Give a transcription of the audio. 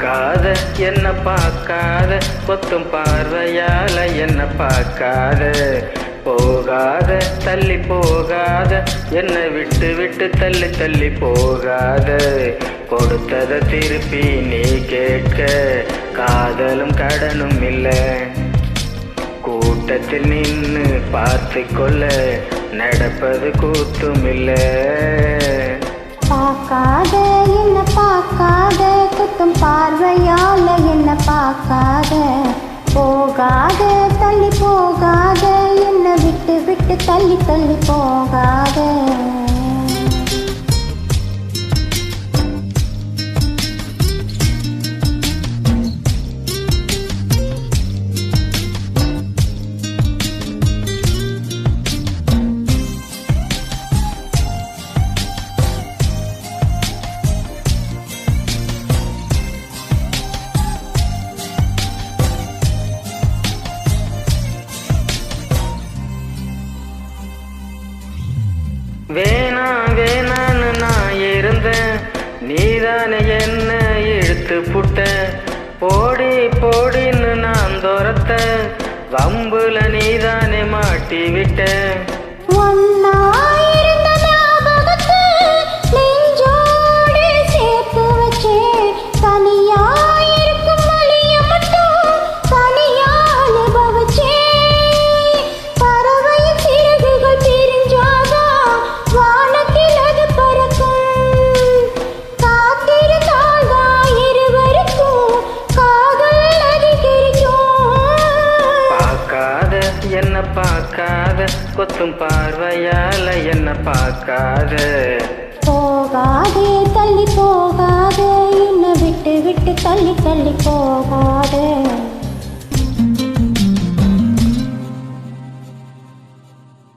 பார்க்காத என்ன பார்க்காத கொத்தும் பார்வையால என்ன பார்க்காத போகாத தள்ளி போகாத என்னை விட்டு விட்டு தள்ளி தள்ளி போகாத கொடுத்தத திருப்பி நீ கேட்க காதலும் கடனும் இல்லை கூட்டத்தில் நின்று பார்த்து கொள்ள நடப்பது கூத்தும் இல்லை பார்க்காத என்ன பார்க்காத குத்தும் பார்வையால என்ன பார்க்காத போகாத தள்ளி போகாத என்ன விட்டு விட்டு தள்ளி தள்ளி போகாத வேணா வேணான்னு நான் இருந்தேன் நீதானே என்ன இழுத்து புட்ட போடி போடின்னு நான் துரத்த வம்புல நீதானே மாட்டி விட்ட என்ன பார்க்காத கொத்தும் பார்வையால என்ன பார்க்காத போகாதே தள்ளி போகாதே என்ன விட்டு விட்டு தள்ளி தள்ளி போகாதே